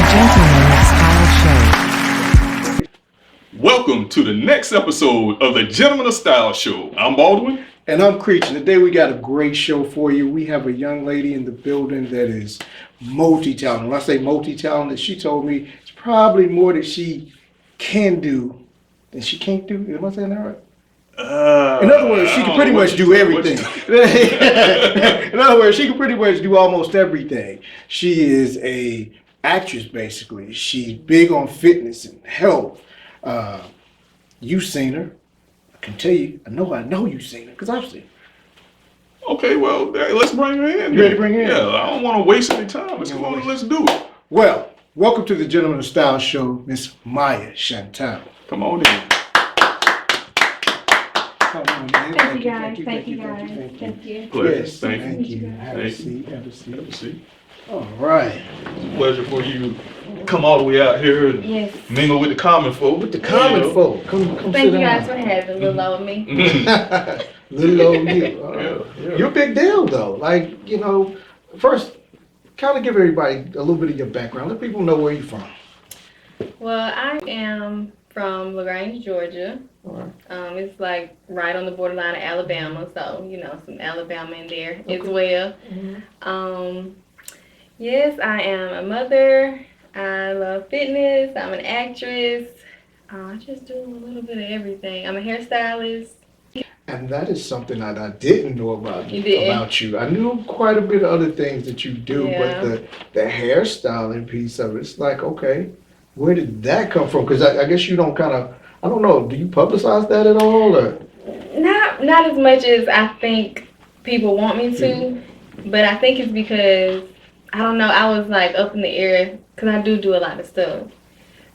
Gentleman Style Show. Welcome to the next episode of the Gentleman of Style Show. I'm Baldwin. And I'm Creech. And today we got a great show for you. We have a young lady in the building that is multi-talented. When I say multi-talented, she told me it's probably more that she can do than she can't do. Am I saying that right? In other words, she can pretty much do everything. In other words, she can pretty much do almost everything. She is a actress, basically. She's big on fitness and health. You've seen her. I can tell you, I know you've seen her because I've seen her. Okay, well, let's bring her in. You ready to bring her in? Yeah, I don't want to waste any time. Let's do it. Well, welcome to the Gentleman of Style Show, Miss Miya Chantelle. Come on in. Thank you guys. Thank you. Pleasure. Yes, Thank you. Have a Thank seat. Have a seat. All right. Pleasure for you to come all the way out here and Yes. mingle with the common folk. With the common folk. Come Thank sit you down. guys for having little old me. Little old you. All right. Yeah. You're a big deal, though. Like, first, kind of give everybody a little bit of your background. Let people know where you're from. Well, I am from LaGrange, Georgia. All right. It's like right on the borderline of Alabama, so some Alabama in there as well. Mm-hmm. Yes, I am a mother. I love fitness. I'm an actress. I just do a little bit of everything. I'm a hairstylist. And that is something that I didn't know about You didn't? about you. I knew quite a bit of other things that you do, Yeah. but the hairstyling piece of it's like, okay, where did that come from? Because I guess you don't kind of, I don't know, do you publicize that at all? Or? Not as much as I think people want me to, but I think it's because, I don't know, I was like up in the air because I do a lot of stuff.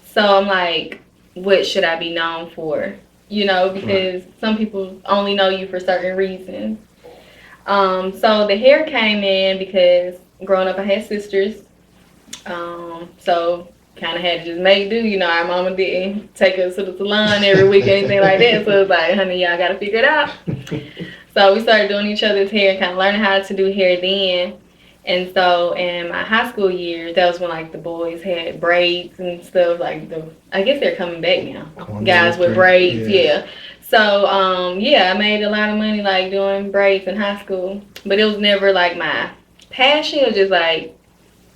So I'm like, what should I be known for? Because some people only know you for certain reasons. So the hair came in because growing up I had sisters. So kind of had to just make do. Our mama didn't take us to the salon every week or anything like that. So it was like, honey, y'all got to figure it out. So we started doing each other's hair and kind of learning how to do hair then. And so in my high school years, that was when like the boys had braids and stuff. I guess they're coming back now. Guys with braids, yeah. So I made a lot of money like doing braids in high school, but it was never like my passion. It was just like,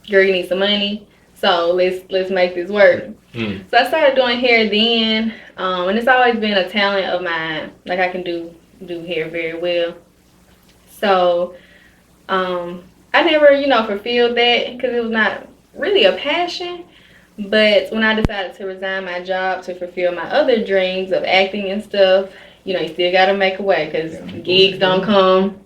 girl, you need some money, so let's make this work. So I started doing hair then, and it's always been a talent of mine. Like I can do hair very well. So I never, fulfilled that because it was not really a passion. But when I decided to resign my job to fulfill my other dreams of acting and stuff, you still got to make a way because gigs don't come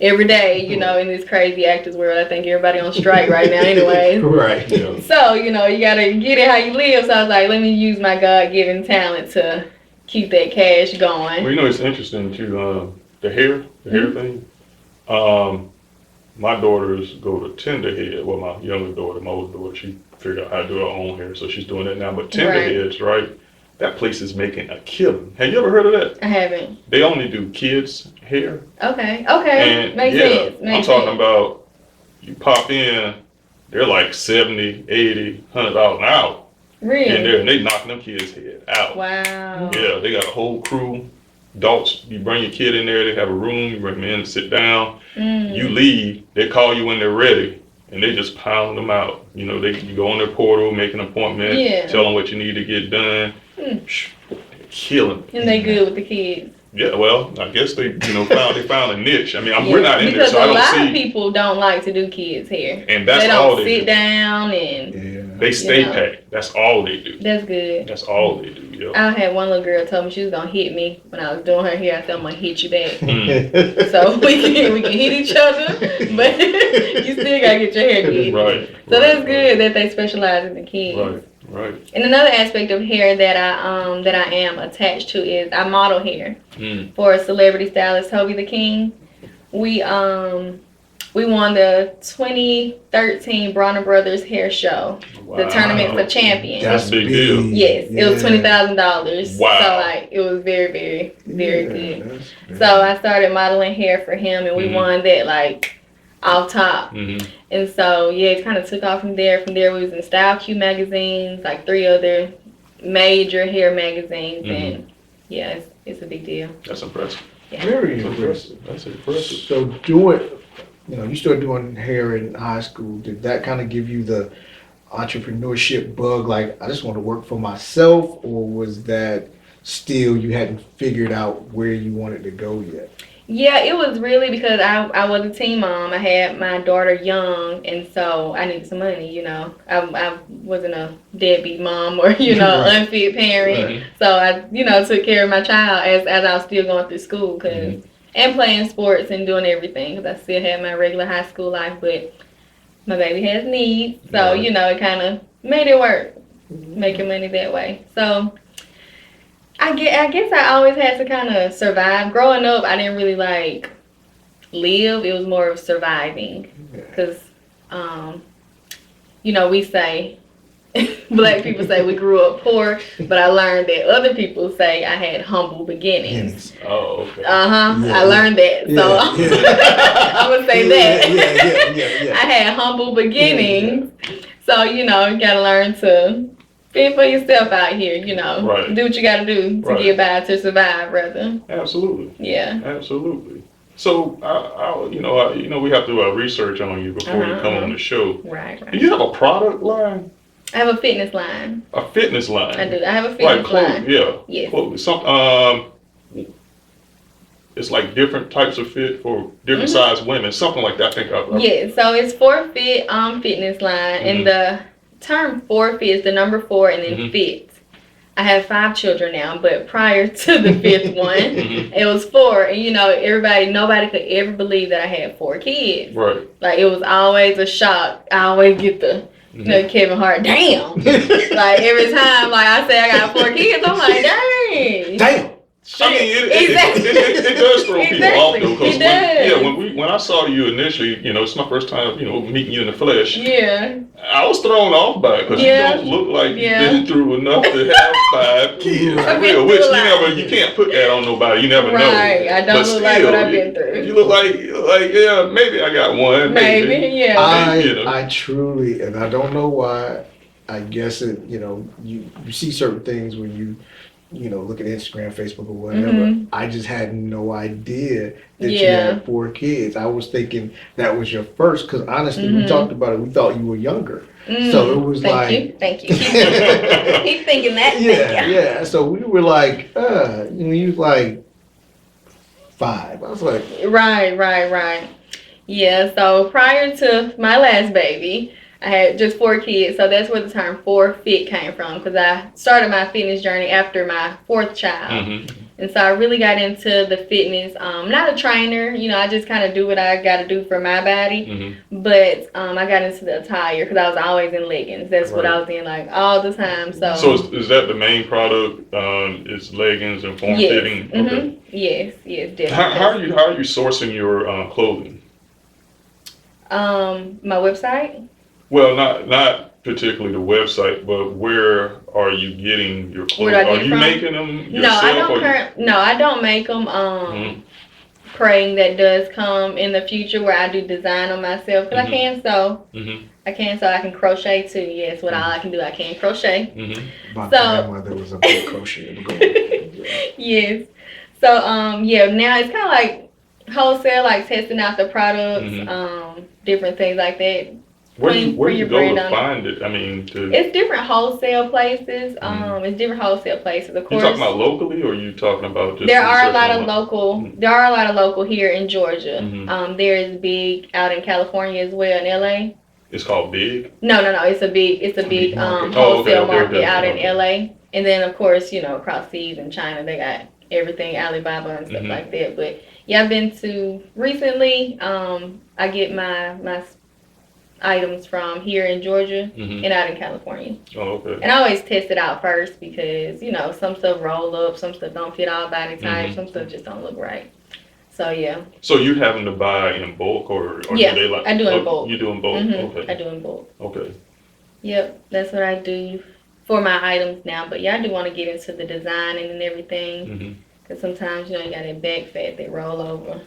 every day, in this crazy actors world. I think everybody on strike right now anyway. Right. Yeah. So, you got to get it how you live. So I was like, let me use my God-given talent to keep that cash going. Well, it's interesting too, the hair thing. My daughters go to tender head. Well, my younger daughter, my older daughter, she figured out how to do her own hair, so she's doing that now. But tender heads, right? That place is making a killing. Have you ever heard of that? I haven't. They only do kids' hair. Okay. And Makes sense. I'm talking about you pop in, they're like $70, $80, $100 an hour. Really? And they knocking them kids' head out. Wow. Yeah, they got a whole crew. Adults, you bring your kid in there, they have a room, you bring them in, sit down. You leave, they call you when they're ready, and they just pound them out. You go on their portal, make an appointment, tell them what you need to get done. They're killing. And they good with the kids. Yeah, well, I guess they found a niche. I mean, we're not in there, so I don't see. Because a lot of people don't like to do kids' hair. And that's they all don't they sit do. down and They stay packed. That's all they do. That's good. That's all they do. Yeah. I had one little girl told me she was gonna hit me when I was doing her hair. I said I'm gonna hit you back. So we can hit each other, but you still gotta get your hair did. Right. So that's good that they specialize in the kids. Right. And another aspect of hair that I am attached to is I model hair for celebrity stylist Toby the King. We won the 2013 Bronner Brothers Hair Show, the Tournament of Champions. That's a big deal. Yes, it was $20,000. Wow. So it was very, very, very good. So I started modeling hair for him, and we won that off top. Mm-hmm. And so, yeah, it kind of took off from there. From there, we was in Style Q magazines, like 3 other major hair magazines. Mm-hmm. And, yeah, it's a big deal. That's impressive. Yeah. Very impressive. That's impressive. So you started doing hair in high school. Did that kind of give you the entrepreneurship bug? Like, I just want to work for myself, or was that still you hadn't figured out where you wanted to go yet? Yeah, it was really because I was a teen mom. I had my daughter young, and so I needed some money, you know. I wasn't a deadbeat mom or, you know, Right. unfit parent. Right. So I, you know, took care of my child as I was still going through school and playing sports and doing everything, because I still had my regular high school life, but my baby has needs. So, Right. you know, it kind of made it work, making money that way. So I guess I always had to kind of survive. Growing up, I didn't really like live. It was more of surviving. Because, you know, we say, black people say we grew up poor, but I learned that other people say I had humble beginnings. Oh, okay. Yeah. I learned that. So I'm going to say that. Yeah. I had humble beginnings. So, you know, you got to learn to fend for yourself out here, you know. Right. Do what you got to do to Right. get by, to survive, rather. Absolutely. Yeah. Absolutely. So, we have to research on you before you come on the show. Right. Do you have a product line? I have a fitness line. A fitness line? I do. I have a Like fitness clothes, line. yeah. Yes. Clothes. It's like different types of fit for different size women, something like that. I think. Yeah, so it's 4Fit fitness line, and the term 4Fit is the number 4 and then fit. I have 5 children now, but prior to the 5th one, it was 4, and you know, nobody could ever believe that I had 4 kids. Right. Like, it was always a shock. I always get the Kevin Hart, damn. Like, every time, like, I say I got 4 kids, I'm like, dang. Damn. I mean, it does throw people off though, because when I saw you initially, you know, it's my first time, you know, meeting you in the flesh. Yeah. I was thrown off by it because you don't look like you've been through enough to have 5 kids. For real, which you can't put that on nobody. You never know. Right, I don't look like what I've been through. You look like yeah, maybe I got one. Maybe, yeah. I truly, and I don't know why, I guess it, you know, you see certain things when you know, look at Instagram, Facebook, or whatever. I just had no idea that you had 4 kids. I was thinking that was your first, because honestly, we talked about it. We thought you were younger. So it was Thank you. Keep thinking that. Yeah. So we were like, you know, you was like 5. I was like, Right. Yeah, so prior to my last baby, I had just 4 kids, so that's where the term 4Fit came from, because I started my fitness journey after my 4th child. And so I really got into the fitness. Not a trainer, you know, I just kind of do what I got to do for my body. But I got into the attire because I was always in leggings. That's what I was in, like, all the time. So is that the main product? It's leggings and form fitting? Okay. Yes, definitely. How are you sourcing your clothing? My website? Well, not particularly the website, but where are you getting your clothes? Are you making them yourself? No, I don't make them. Praying that does come in the future where I do design on myself, because I can sew. I can crochet too. Yes, what all I can do, I can crochet. my grandmother was a big crocheter. Yes. So now it's kind of like wholesale, like testing out the products, different things like that. Where do you go to find it? I mean, it's different wholesale places. It's different wholesale places. Of course, you talking about locally, or are you talking about just? There are a lot of local. There are a lot of local here in Georgia. There is big out in California as well, in LA. It's called Big. No. It's a big wholesale market out in LA, and then of course, you know, across seas in China, they got everything, Alibaba and stuff like that. But yeah, I've been to recently. I get my items from here in Georgia and out in California. Oh, okay. And I always test it out first, because, you know, some stuff roll up, some stuff don't fit all body types, some stuff just don't look right. So, yeah. So you having to buy in bulk, or yeah, do they like? I do in bulk. You do in bulk? Okay. I do in bulk. Okay. Yep, that's what I do for my items now. But yeah, I do want to get into the designing and everything. Because sometimes, you know, you got that back fat, they roll over.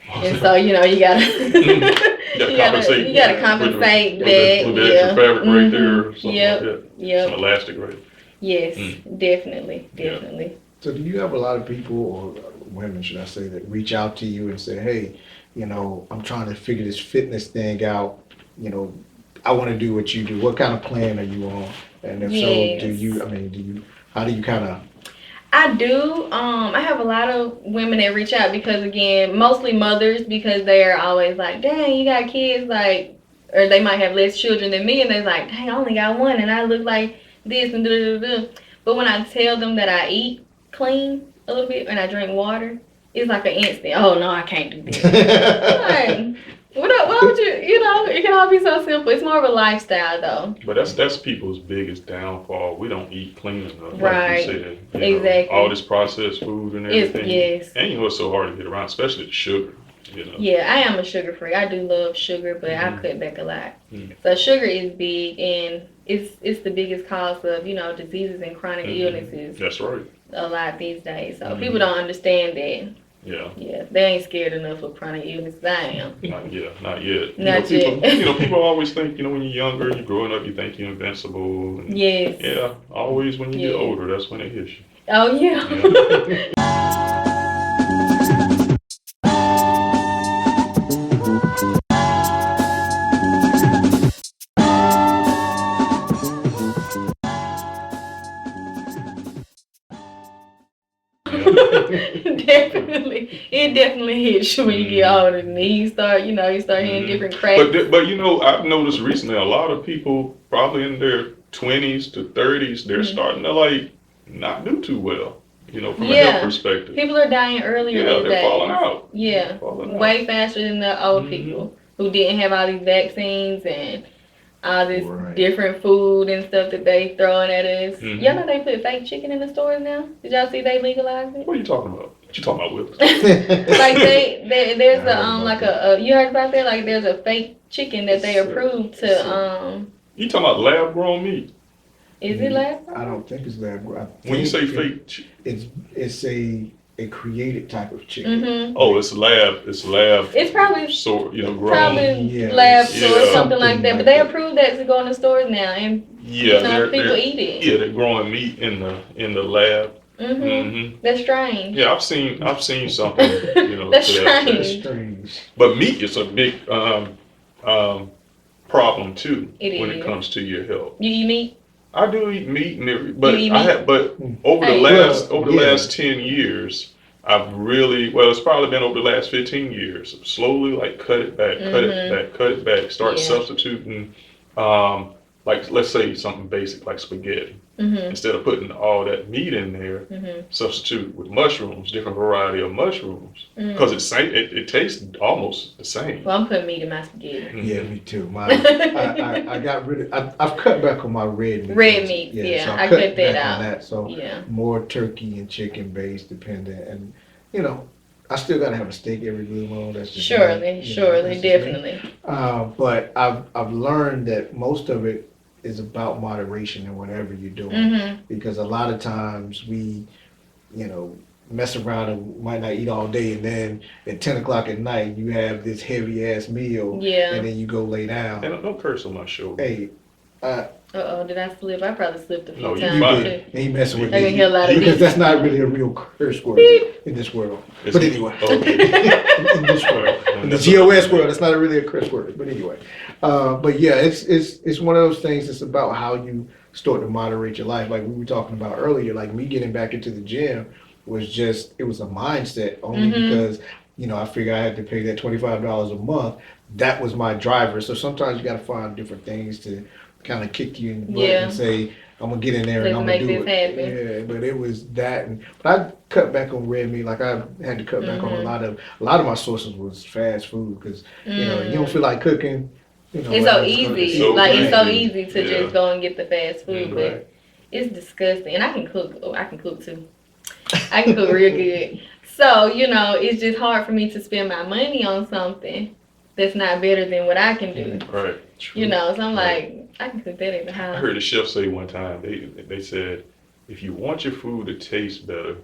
And so, you know, you gotta you gotta compensate with that. with the extra fabric right there or something Yep. like that. Yep. Some elastic, right? Yes, definitely. So do you have a lot of people, or women, should I say, that reach out to you and say, hey, you know, I'm trying to figure this fitness thing out. You know, I want to do what you do. What kind of plan are you on? And if so, how do you kind of? I do. I have a lot of women that reach out because, again, mostly mothers, because they are always like, dang, you got kids, like, or they might have less children than me, and they're like, dang, I only got one, and I look like this, and da-da-da-da. But when I tell them that I eat clean a little bit and I drink water, it's like an instant, oh, no, I can't do this. Like, why would you, you know, it can all be so simple. It's more of a lifestyle, though. But that's people's biggest downfall. We don't eat clean enough, Right. like you said. You Exactly. know, all this processed food and everything. Yes. And you know, it's so hard to get around, especially the sugar. You know. Yeah, I am a sugar free. I do love sugar, but I cut back a lot. So sugar is big, and it's the biggest cause of, you know, diseases and chronic illnesses. That's right. A lot these days. So people don't understand that. Yeah. Yeah, they ain't scared enough of chronic illnesses. I am. Not yet. Not yet. Not people, yet. You know, people always think, you know, when you're younger, you're growing up, you think you're invincible. And Yes. yeah. Always when you get older, that's when it hits you. Oh yeah. Definitely, it definitely hits you when you get older, and then you start hearing different cracks. But you know, I've noticed recently a lot of people, probably in their 20s to 30s, they're starting to like not do too well. You know, from a health perspective. People are dying earlier these they're days. falling out. Yeah, way faster than the old people who didn't have all these vaccines and all this different food and stuff that they throwing at us. Y'all know they put fake chicken in the stores now? Did y'all see they legalized it? What are you talking about? What you talking about, Willis? Like there's you heard about that? Like there's a fake chicken that they approved to You talking about lab grown meat? Is it lab grown? I don't think it's lab grown. When you say fake, it's a created type of chicken. Oh, it's lab. It's probably grown. Probably lab or something like that. But they approved that to go in the stores now, and people eat it. Yeah, they're growing meat in the lab. That's strange. Yeah, I've seen something. You know, that's strange. But meat is a big problem too when it is. comes to your health. You eat meat? I do eat meat and everything, but over the last 10 years, I've really, it's probably been over the last 15 years, slowly like cut it back, start substituting, like let's say something basic like spaghetti. Instead of putting all that meat in there, substitute with mushrooms, different variety of mushrooms, because it tastes almost the same. Well, I'm putting meat in my spaghetti. Yeah, me too. I got rid of. I've cut back on my red meat. Red meat, so I cut that out. So more turkey and chicken based, dependent, and you know, I still gotta have a steak every blue moon. That's just surely, definitely. But I've learned that most of it is about moderation in whatever you're doing, because a lot of times we, you know, mess around and might not eat all day, and then at 10 o'clock at night you have this heavy ass meal, and then you go lay down. Hey, don't curse on my show. Hey, did I slip? I probably slipped a few times. You fine. He messing with I can hear a lot of because that's not really a real curse word in this world. But anyway, in this world, in the GOS world, it's not really a curse word. But anyway, but yeah, it's one of those things. It's about how you start to moderate your life. Like we were talking about earlier, like me getting back into the gym it was a mindset only because, you know, I figured I had to pay that $25 a month. That was my driver. So sometimes you got to find different things to kind of kick you in the butt and say, I'm gonna get in there and I'm gonna do it. Yeah, but it was that, but I cut back on red meat. Like I had to cut back on a lot of my sources was fast food because you know you don't feel like cooking. You know, it's so easy. It's so easy to just go and get the fast food, but it's disgusting. And I can cook. Oh, I can cook too. I can cook real good. So you know, it's just hard for me to spend my money on something that's not better than what I can do. Right. You know, so I'm like, I can cook that at the house. I heard a chef say one time, they said, if you want your food to taste better,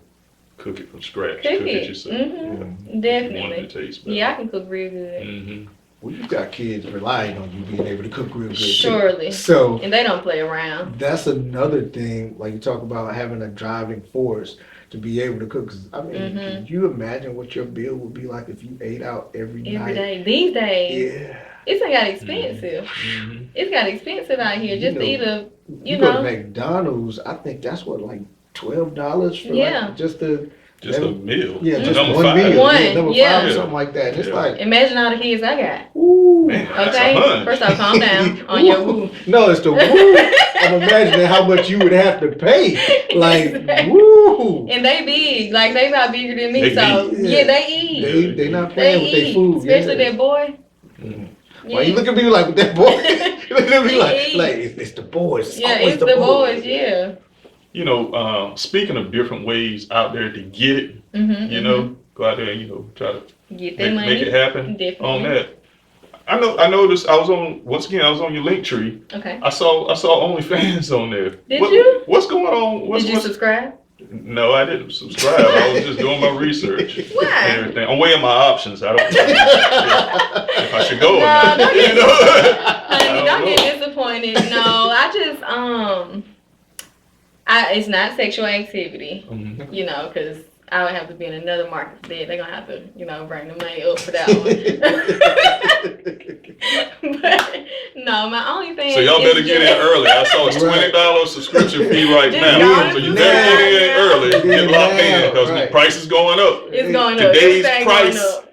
cook it from scratch. Cook Cook it. it yourself. Mhm. Yeah. You want it Definitely. to taste better. Yeah, I can cook real good. Mm-hmm. Well, you got kids relying on you being able to cook real good. too. Surely. So And they don't play around. that's another thing. Like you talk about having a driving force to be able to cook. 'Cause, I mean, can you imagine what your bill would be like if you ate out every night? Every day. These days, Yeah. it's got expensive. Mm-hmm. It's got expensive out here. Just You to know, eat a, You go to McDonald's, I think that's what, like $12 for Yeah. like just a Just a meal. yeah, just Number one 5. meal. One, Yeah, number yeah. 5 or something like that. It's Yeah. like, imagine all the kids I got. ooh. Man, that's Okay? a hunch. First off, calm down on your woo. No, it's the woo. I'm imagining how much you would have to pay. Like, Exactly. woo. And they big. Like, they about bigger than me. They So, big. yeah, they eat. They not They playing with their eat. food. Especially yeah. that boy. Mm. Why you look at me like with that boy? You look at me He like, eat. it's the boys. Yeah, always it's the boys, yeah. You know, speaking of different ways out there to get it, Mm-hmm, you know, go out there and, you know, try to get that money. make it happen Definitely. on that. I noticed I was on your link tree. Okay. I saw OnlyFans on there. Did you? What's going on? Did you subscribe? No, I didn't subscribe. I was just doing my research Why? and everything. I'm weighing my options. I don't know if I should go or not. don't get, You know? honey, don't know. get disappointed. No, I just it's not sexual activity, Mhm. you know, because I would have to be in another market for that. They're gonna have to, you know, bring the money up for that one. But no, my only thing. So y'all better get in early. I saw it's $20 subscription fee right Just now. go So you on better get in now. early. Get locked in because Right. the price is going up. It's going up. Today's Everything price. going up.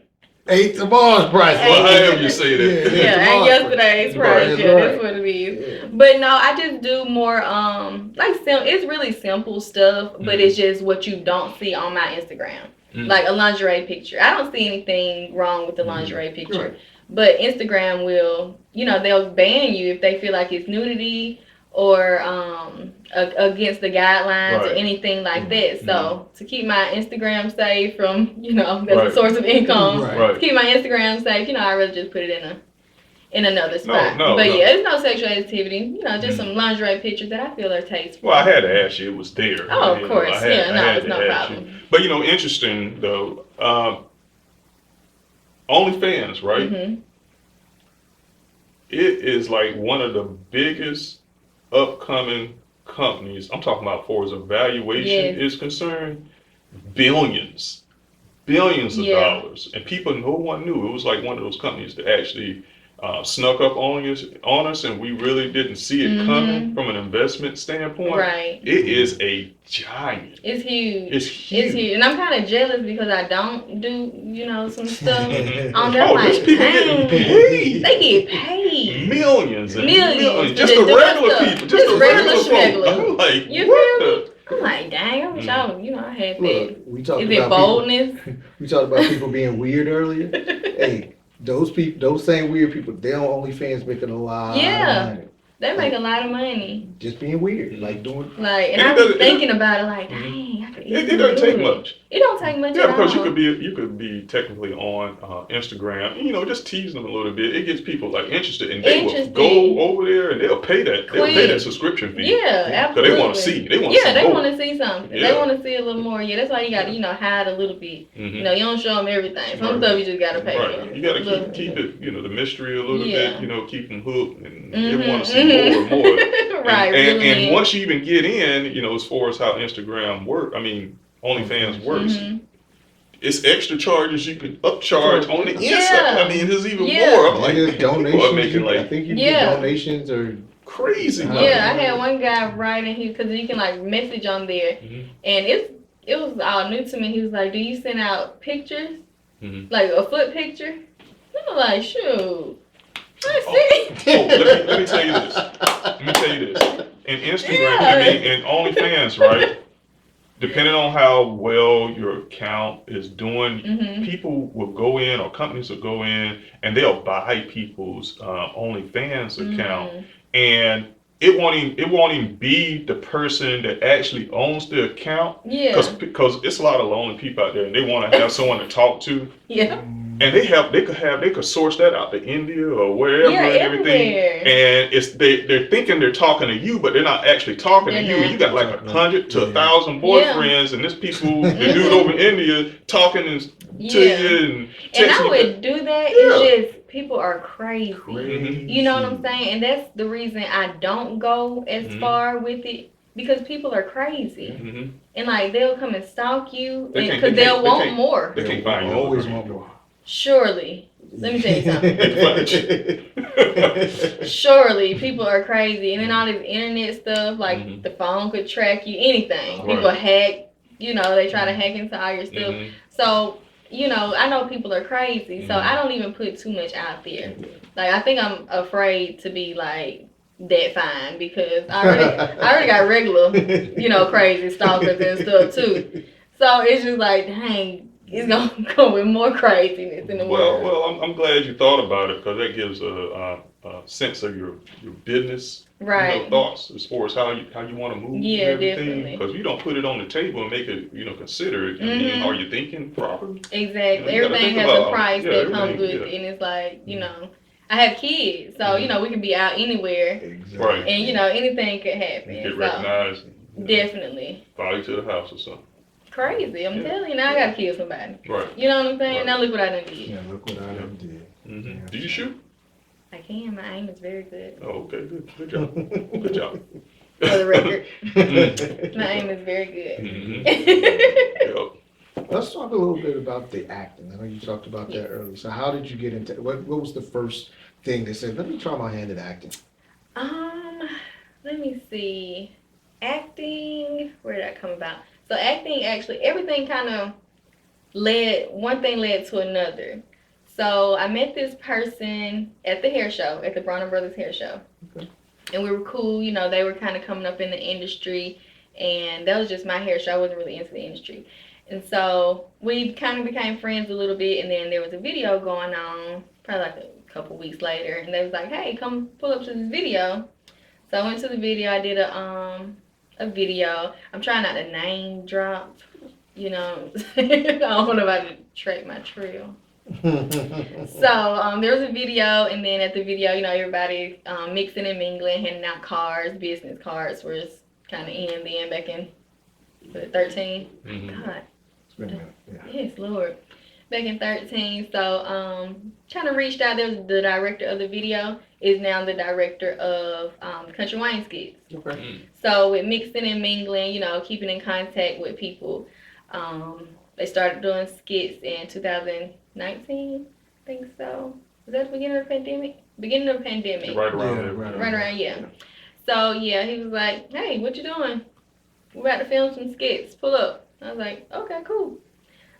Ain't tomorrow's price. Well, however you say that. Yeah, Yeah, and tomorrow's yesterday's price. price. Right, Yeah, right. that's what it is. Yeah. But no, I just do more it's really simple stuff, but it's just what you don't see on my Instagram. Mm. Like a lingerie picture. I don't see anything wrong with the lingerie picture. Right. But Instagram will, you know, they'll ban you if they feel like it's nudity or against the guidelines or Right. anything like that. So to keep my Instagram safe from, you know, that's Right. a source of income. Right. Right. To keep my Instagram safe, you know, I'd rather just put it in another spot. No, but no. yeah, it's no sexual activity. You know, just some lingerie pictures that I feel are tasteful. Well, I had to ask you. It was there. Oh, of You know, course. I had It's to no ask problem. you. But you know, interesting though. OnlyFans, right? Mm-hmm. It is like one of the biggest upcoming companies. I'm talking about for as a valuation is concerned, billions of dollars, and people, no one knew. It was like one of those companies that actually snuck up on us, and we really didn't see it coming from an investment standpoint. Right. It is a giant. It's huge. It's huge. It's huge. And I'm kind of jealous because I don't do, you know, some stuff on there. Oh, Like, there's people getting paid. they get paid. Millions and Millions. millions. Just To the do regular stuff. people. Just the regular folk. schmegular. I'm like, You what feel the? I'm like, dang, I wish I was, you know, I had that. Look, we talked Is about it boldness? we talked about people being weird earlier. Hey, those same weird people, they on OnlyFans making a lot Yeah. of money. They make a lot of money. Just being weird, like doing. Like, and And I it was doesn't- thinking about it, like, dang, I could It doesn't take much. It don't take much Yeah, at because all. you could be technically on Instagram, you know, just teasing them a little bit. It gets people like interested, and they will Interested. go over there and they'll pay that Quick. subscription fee. Yeah, Because absolutely. they want to see. They want to Yeah, see they more. want to see something. They Yeah. want to see a little more. Yeah, that's why you got to, you know, hide a little bit. Mhm. You know, you don't show them everything. Some Right. stuff you just got to pay Right. for. You got Little- to keep it, you know, the mystery a little Yeah. bit, you know, keep them hooked, and they Mhm, want to see more and more. Right, And really. once you even get in, you know, as far as how Instagram OnlyFans works, Mhm. it's extra charges you can upcharge on the inside. Yeah. I mean, there's even Yeah. more. I'm like, There's people donations. are making I like think you Yeah. get donations or crazy money. Yeah, I had one guy writing because you can like message on there, Mhm. and it was all new to me. He was like, "Do you send out pictures, Mhm. like a foot picture?" I'm like, "Shoot, let's Oh. see." Oh, let me tell you this. Let me tell you this. In Instagram, Yeah. I mean, in OnlyFans, right? Depending on how well your account is doing, Mhm. people will go in, or companies will go in, and they'll buy people's OnlyFans account, Mhm. and it won't even be the person that actually owns the account, Yeah. because it's a lot of lonely people out there, and they want to have someone to talk to. Yeah. And they could source that out to India or wherever Yeah, and everything. everywhere. And they're thinking they're talking to you, but they're not actually talking to you. And you got like 100 to 1,000 boyfriends, and there's people, the dude over in India talking to you and texting And I you. would do that. It's just people are crazy. Mhm. You know what I'm saying? And that's the reason I don't go as far with it, because people are crazy. Mhm. And like they'll come and stalk you They can't- because they they'll can't- they want can't- more. They can't find you. Always want more. Surely. Let me tell you something. They can find you. Surely people are crazy. And then all this internet stuff, like Mhm. the phone could track you, anything. Right. People hack, they try to hack into all your stuff. Mhm. So, I know people are crazy, so I don't even put too much out there. Like, I think I'm afraid to be like that fine, because I already got regular, crazy stalkers and stuff too. So it's just like, dang, it's gonna come with more craziness in the world. Well, I'm glad you thought about it, because that gives a sense of your business Right. thoughts as far as how you want to move Yeah, and everything. definitely. Because you don't put it on the table and make it consider it. I mean, are you thinking properly? Exactly. You gotta Everything think has a about- price yeah, that comes everything, with yeah. it, and it's like, I have kids, so we can be out anywhere, Right. and anything could happen. You get So recognized. definitely Follow you to the house or something. crazy. I'm Yeah. telling you, now I gotta kill somebody. Right. You know what I'm saying? Right. Now look what I done did. Yeah, look what I done did. Mm-hmm. Do you shoot? I can. My aim is very good. Oh, okay, good job. Good job. For the record, Mhm. my aim is very good. Mhm. Yep. Let's talk a little bit about the acting. I know you talked about that Yes. earlier. So how did you get into what was the first thing that said, let me try my hand at acting? Let me see. Acting, where did that come about? So acting, actually, everything kind of one thing led to another. So I met this person at the hair show, at the Bronner Brothers hair show. Okay. And we were cool, they were kind of coming up in the industry, and that was just my hair show. I wasn't really into the industry. And so we kind of became friends a little bit, and then there was a video going on, probably like a couple weeks later, and they was like, hey, come pull up to this video. So I went to the video. I did a video. I'm trying not to name drop, I don't want nobody to track my trail. So there was a video, and then at the video, everybody mixing and mingling, handing out cards, business cards, where it's kind of in then back in 13. Mhm. God, It's been a minute, yeah. yes, Lord, back in 13. So kind of reached out. There's the director of the video is now the director of Country Wine skits. Okay. So with mixing and mingling, keeping in contact with people, they started doing skits in 2019, I think so. Was that the beginning of the pandemic? Beginning of the pandemic. Right around Yeah, there. right Right, yeah. So yeah, he was like, hey, what you doing? We're about to film some skits. Pull up. I was like, okay, cool.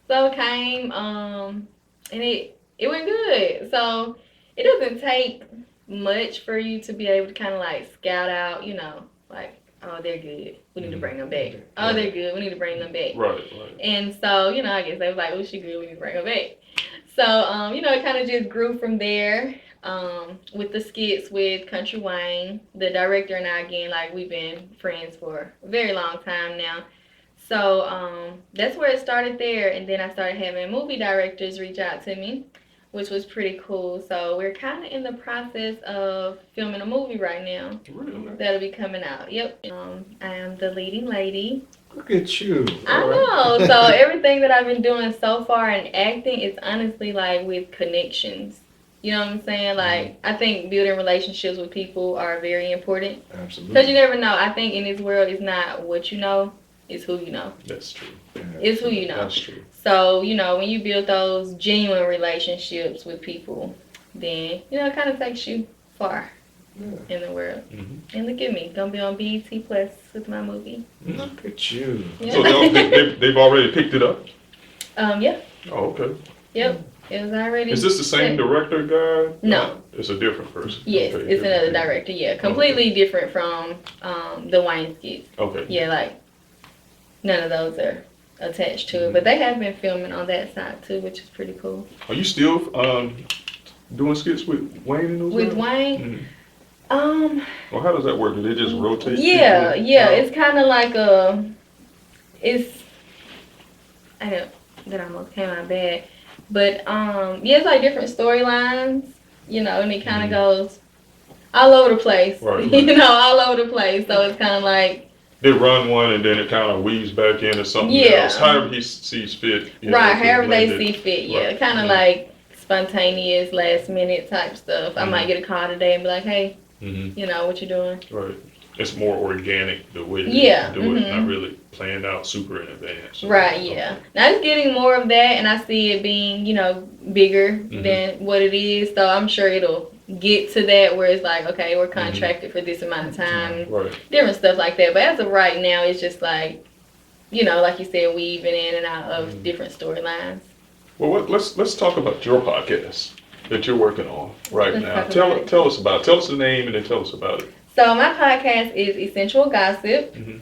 So I came, and it went good. So it doesn't take much for you to be able to kind of like scout out, like, oh, they're good. We need to bring them back. Oh, they're good. We need to bring them back. Right. And so, I guess they was like, oh, she good. We need to bring her back. So, it kind of just grew from there. With the skits with Country Wayne, the director and I, again, like, we've been friends for a very long time now. So that's where it started there, and then I started having movie directors reach out to me, which was pretty cool. So we're kind of in the process of filming a movie right now. Really? That'll be coming out. Yep. I am the leading lady. Look at you. I know. So everything that I've been doing so far in acting is honestly like with connections. You know what I'm saying? Like, I think building relationships with people are very important. Absolutely. Because you never know. I think in this world, it's not what you know, it's who you know. That's true. It's who you know. That's true. So, when you build those genuine relationships with people, then, it kind of takes you far in the world. Mhm. And look at me, gonna be on BET Plus with my movie. Look at you. Yeah. So they've already picked it up? Yeah. Oh, okay. Yep. It was already. Is this the same director guy? No. It's a different person. Yes, Okay, it's different. another director. Yeah, completely different from the Wayne skits. Okay. Yeah, like none of those are attached to it, but they have been filming on that side too, which is pretty cool. Are you still doing skits with Wayne and those With guys? Wayne, Mhm. Well, how does that work? Do they just rotate? yeah, people? yeah, it's kind of like I know that almost came out bad. But yeah, it's like different storylines, you know, and it kind of Mhm. goes all over the place, Right, you right. know, all over the place. So it's kind of like, They run one and then it kind of weaves back into something yeah. else. However he sees fit, you know, Right, to however blend they it. see fit, yeah. Right. Kind of Mhm. like spontaneous, last minute type stuff. I might Mhm. get a call today and be like, hey, Mhm. you know, what you doing? Right. It's more organic the way Yeah, they do it, not mhm. really planned out super in advance. Right, yeah. Now it's getting more of that, and I see it being, you know, bigger Mhm. than what it is. So I'm sure it'll get to that where it's like, okay, we're Mhm. contracted for this amount of time, Right. different stuff like that. But as of right now, it's just like, you know, like you said, weaving in and out of Mhm. different storylines. Well, let's talk about your podcast that you're working on right Let's now. talk about it. Tell us about it. Tell us the name and then tell us about it. So my podcast is Essential Gossip. Mhm.